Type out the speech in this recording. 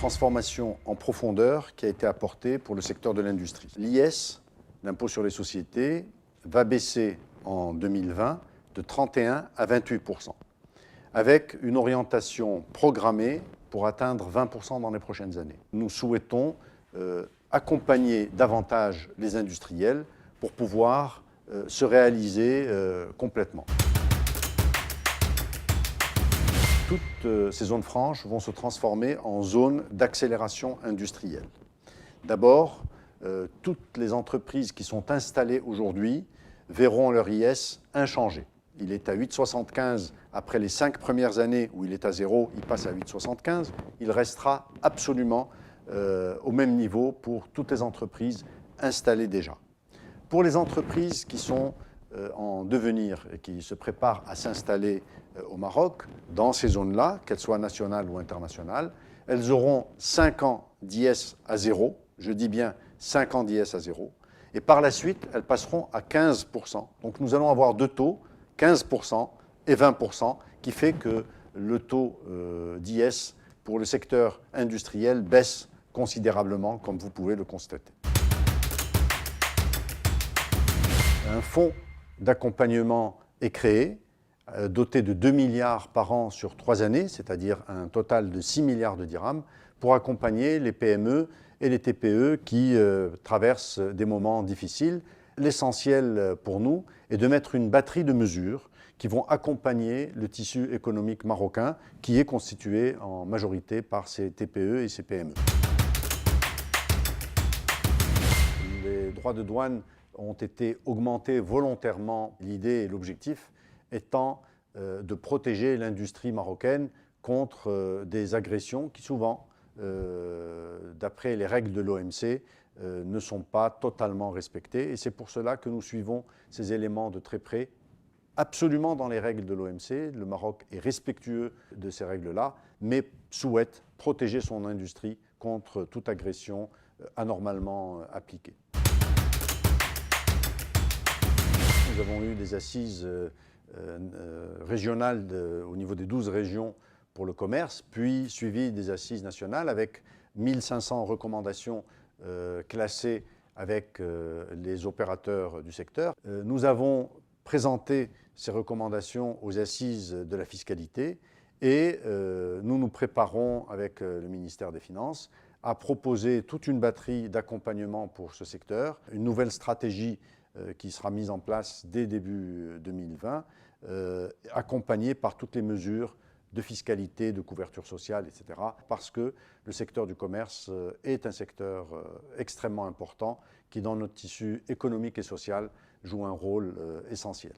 transformation en profondeur qui a été apportée pour le secteur de l'industrie. L'IS, l'impôt sur les sociétés, va baisser en 2020 de 31 à 28%, avec une orientation programmée pour atteindre 20% dans les prochaines années. Nous souhaitons accompagner davantage les industriels pour pouvoir se réaliser complètement. Toutes ces zones franches vont se transformer en zones d'accélération industrielle. D'abord, toutes les entreprises qui sont installées aujourd'hui verront leur IS inchangé. Il est à 8,75 après les 5 premières années où il est à 0, il passe à 8,75. Il restera absolument au même niveau pour toutes les entreprises installées déjà. Pour les entreprises qui sont en devenir et qui se préparent à s'installer au Maroc, dans ces zones-là, qu'elles soient nationales ou internationales, elles auront 5 ans d'IS à 0, je dis bien 5 ans d'IS à 0, et par la suite, elles passeront à 15%. Donc nous allons avoir deux taux, 15% et 20%, qui fait que le taux d'IS pour le secteur industriel baisse considérablement, comme vous pouvez le constater. Un fonds d'accompagnement est créé, doté de 2 milliards par an sur 3 années, c'est-à-dire un total de 6 milliards de dirhams, pour accompagner les PME et les TPE qui traversent des moments difficiles. L'essentiel pour nous est de mettre une batterie de mesures qui vont accompagner le tissu économique marocain, qui est constitué en majorité par ces TPE et ces PME. Les droits de douane ont été augmentés volontairement, l'idée et l'objectif étant de protéger l'industrie marocaine contre des agressions qui souvent, d'après les règles de l'OMC, ne sont pas totalement respectées. Et c'est pour cela que nous suivons ces éléments de très près, absolument dans les règles de l'OMC. Le Maroc est respectueux de ces règles-là, mais souhaite protéger son industrie contre toute agression anormalement appliquée. Nous avons eu des assises régionales au niveau des 12 régions pour le commerce, puis suivi des assises nationales avec 1500 recommandations classées avec les opérateurs du secteur. Nous avons présenté ces recommandations aux assises de la fiscalité et nous nous préparons avec le ministère des Finances à proposer toute une batterie d'accompagnement pour ce secteur, une nouvelle stratégie qui sera mise en place dès début 2020, accompagnée par toutes les mesures de fiscalité, de couverture sociale, etc. Parce que le secteur du commerce est un secteur extrêmement important qui, dans notre tissu économique et social, joue un rôle essentiel.